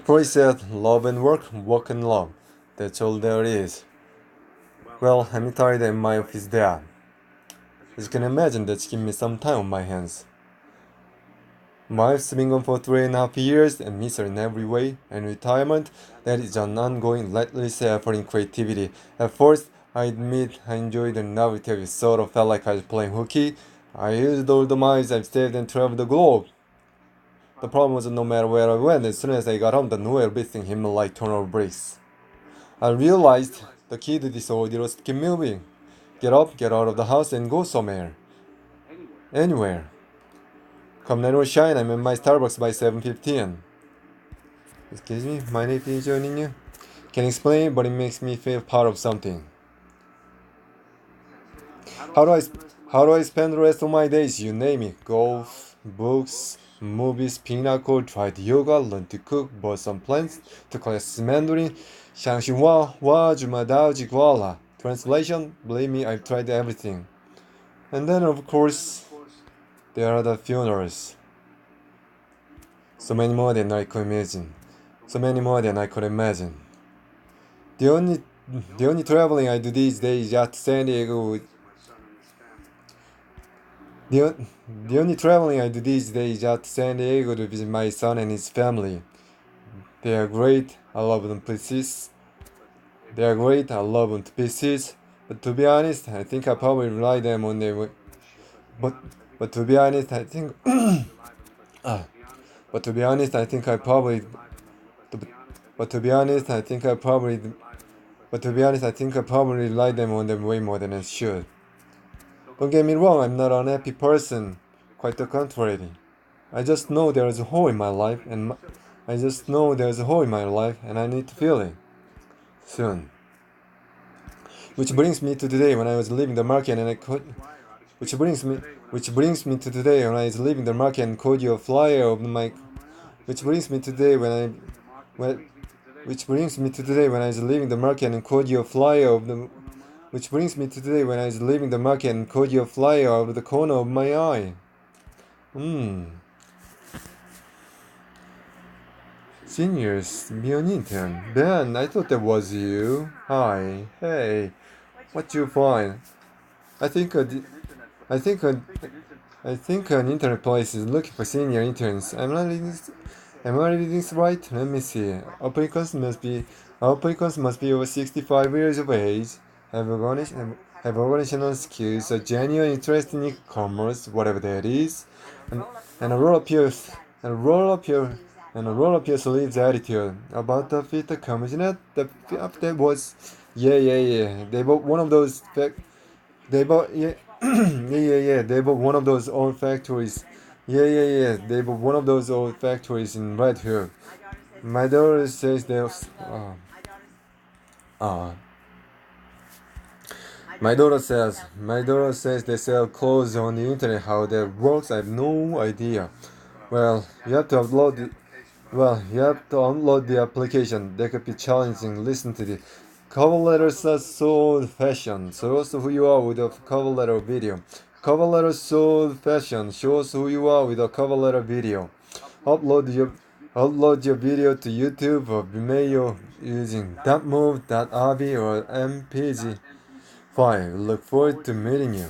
Freud said, love and work, work and love. That's all there is. Well, I'm tired and my office there. As you can imagine, that's giving me some time on my hands. My wife's been gone for 3.5 years and miss her in every way. And retirement, that is an ongoing, relentless effort in creativity. At first, I admit I enjoyed the novelty of it, sort of felt like I was playing hooky. I used all the miles I've saved and traveled the globe. The problem was no matter where I went, as soon as I got home, the new everything hit me like tornado bricks. I realized the key to this ordeal was to keep moving. Get up, get out of the house, and go somewhere. Anywhere. Come rain or shine, I'm at my Starbucks by 7:15. Excuse me, my name is joining you. Can't explain, but it makes me feel part of something. How do I how do I spend the rest of my days? You name it. Golf, books, movies, pinochle, tried yoga, learned to cook, bought some plants, took classes in Mandarin. 相信我，我就买到极光了. Translation: Believe me, I've tried everything. And then, of course, there are the funerals. So many more than I could imagine. So many more than I could imagine. The only the only traveling I do these days is at San Diego. The, the only traveling I do these days is at San Diego to visit my son and his family. They are great. I love them to pieces. They are great. I love them to pieces. But to be honest, I think I probably rely them on their. But but to be honest, I think. But to be honest, I think I probably. But to be honest, I think I probably. But to be honest, I think I probably rely them on them way more than I should. Don't get me wrong, I'm not an happy person. Quite the contrary. I just know there's a hole in my life, and I just know there's a hole in my life, and I need to fill it soon. Which brings me to today when I was leaving the market and I could. Which brings me to today when I was leaving the market and caught you a flyer of my. Which brings me today when I. When, which brings me to today when I was leaving the market and caught you a flyer of the. Which brings me to today when I was leaving the market and caught you a flyer out of the corner of my eye. Seniors, be an intern. Ben, I thought that was you. Hi. Hey. What you find? I think a, di- I think a, I think an intern place is looking for senior interns. Am I reading this right? Let me see. Applicants must be over 65 years of age, have organizational skills, a genuine interest in e-commerce, whatever that is, and, and a roll up your and roll up your and a roll up your sleeves attitude. About the fit the commissioner, the that was yeah. They bought one of those they bought yeah. They bought one of those old factories. Yeah. They bought one of those old factories in Red Hook. My daughter says there's uh, my daughter says they sell clothes on the internet. How that works, I have no idea. Well, you have to upload it. Well, you have to download the application. That could be challenging. Listen to the cover letters are so old-fashioned. Show us who you are with a cover letter video. Cover letter so old-fashioned. Show us who you are with a cover letter video. Upload your Upload your video to YouTube or Vimeo using .move.avi or MPG. Fine. Look forward to meeting you.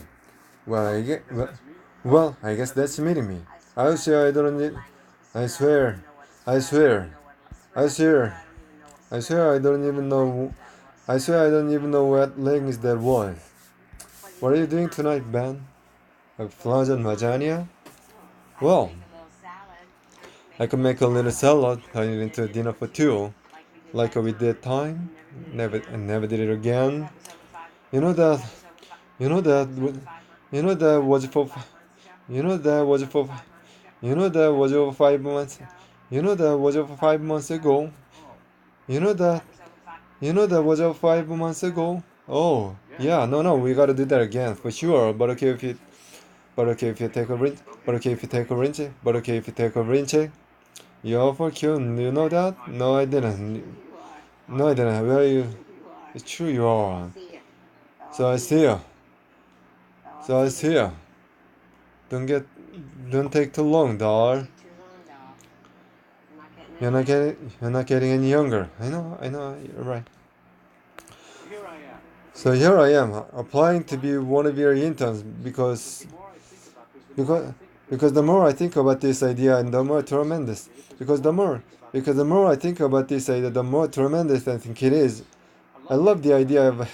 Well, I guess that's meeting me. I swear I don't need. I swear. I swear. I swear. I swear I don't even know. I swear I don't even know what leggings that was. What are you doing tonight, Ben? A flash and lasagna? Well, I could make a little salad, turn it into a dinner for two, like we did time. Never did it again. You know that. You know that. You know that was for. You know that was for. You know that was over 5 months. You know that was over 5 months ago. You know that. You know that was over 5 months ago. Oh, yeah. No. We gotta do that again for sure. But okay if you take a rinse. But okay if you take a rinse. But okay if you take a rinse. You're for cute. You know that? No, I didn't. No, I didn't. Where are you? It's true you are. So I see you. So I see you. Don't get. Don't take too long, doll. you're not getting any younger. I know, you're right. So here I am, applying to be one of your interns because because the more I think about this idea, and the more tremendous. Because the more I think about this idea, the more tremendous I think it is. I love the idea of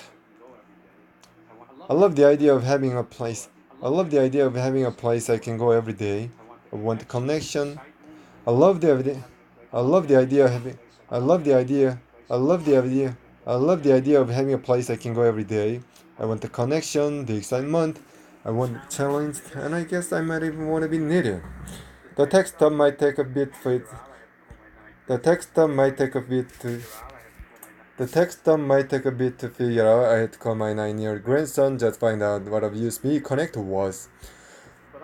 I love the idea of having a place. I love the idea of having a place I can go every day. I want the connection. I love the idea. I love the idea of having. I love the idea. I love the idea. I love the idea of having a place I can go every day. I want the connection, the excitement. I want the challenge, and I guess I might even want to be needed. The text stub might take a bit for it. The text stub might take a bit to. The text stub might take a bit to figure out. I had to call my 9-year-old grandson just find out what a USB connector was.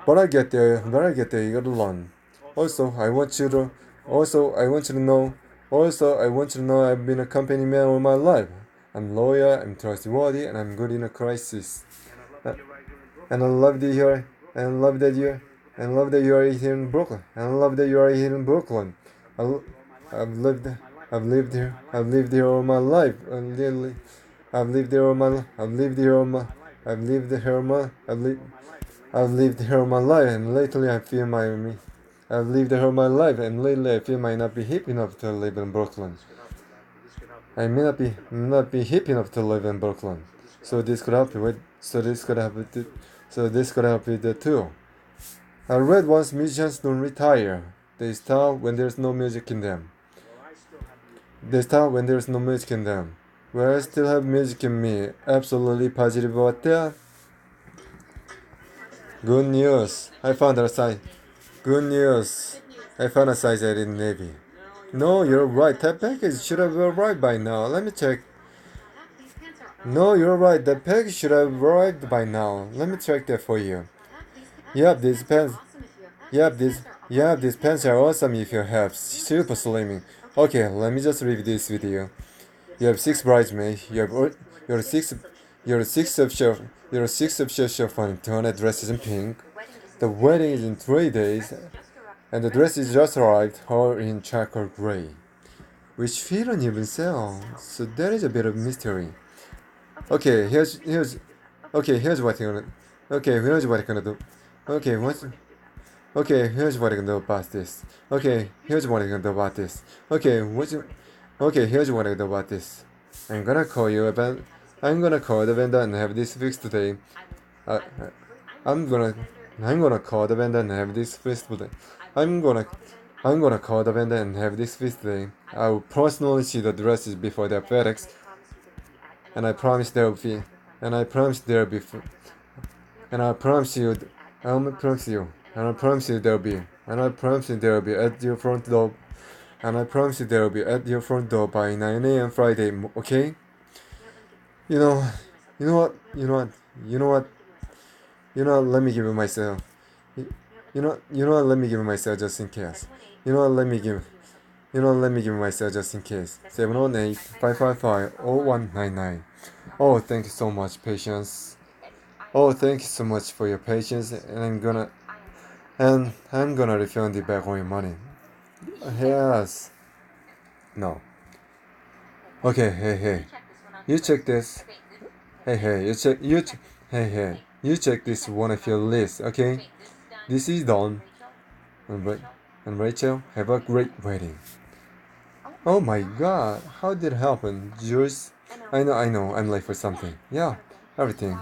But I get there. You gotta learn. Also, I want you to. Also, I want you to know. Also, I want you to know I've been a company man all my life. I'm loyal, I'm trustworthy, and I'm good in a crisis. Uh, And I love that you're. And I love that you. And I love that you are here in Brooklyn. And I love that you are here in Brooklyn. I, l- I've lived. I've lived here. I've lived here all my life. I've lived here all my. I've lived here all my. I've lived here all my. I've lived here all my life, and lately I feel my. I've lived here all my life, and lately I feel might not be hip enough to live in Brooklyn. I may not be hip enough to live in Brooklyn. So this could help you with. So this could help with it too. I read once musicians don't retire. They stop when there's no music in them. They stop when there's no music in them. Well, I still have music in me. Absolutely positive about that. Good news. I found a site. Good news. I found a size 8 in Navy. No, you're right. That package should have arrived by now. Let me check. No, you're right. That package should have arrived by now. Let me check that for you. Yep, these pants. These pants are awesome if you have super slimming. Okay, let me just review this with you. You have 6 bridesmaids. You're 6. You're 6 of chef. You're 6 of chef on turn. Dress is in pink. The wedding is in 3 days. And the dress is just arrived, all in charcoal gray, which we don't even sell. So there is a bit of mystery. Okay, here's what you're gonna. Okay, here's what you're gonna do. Okay, what? Okay, here's what you're gonna do about this. Okay, here's what you're gonna do about this. Okay, what you? Okay, here's what I'm gonna do about this. I'm gonna call you about. I'm gonna call the vendor and have this fixed today. Uh, I'm gonna I'm gonna call the vendor and have this fixed today. I'm gonna I'm gonna call the vendor and have this fixed today. I will personally see the dresses before they're FedEx, and I promise there'll be and I promise there'll be and I promise you I promise you and I promise you there'll be and I promise you there'll be at your front door and I promise you there'll be at your front door by 9 a.m. Friday, okay? You know, you know what, you know what, you know what, let me give it myself. Let me give it myself just in case. You know what, let me give, let me give it myself just in case. 718-555-0199. Oh, thank you so much, patience. Oh, thank you so much for your patience, and I'm gonna refund you back all your money. Yes. No. Okay, hey. You check this. Hey, you check this one of your list, okay? This is done. And Rachel, have a great wedding. Oh my god, how did it happen? Jules? I know, I'm late for something. Yeah, everything.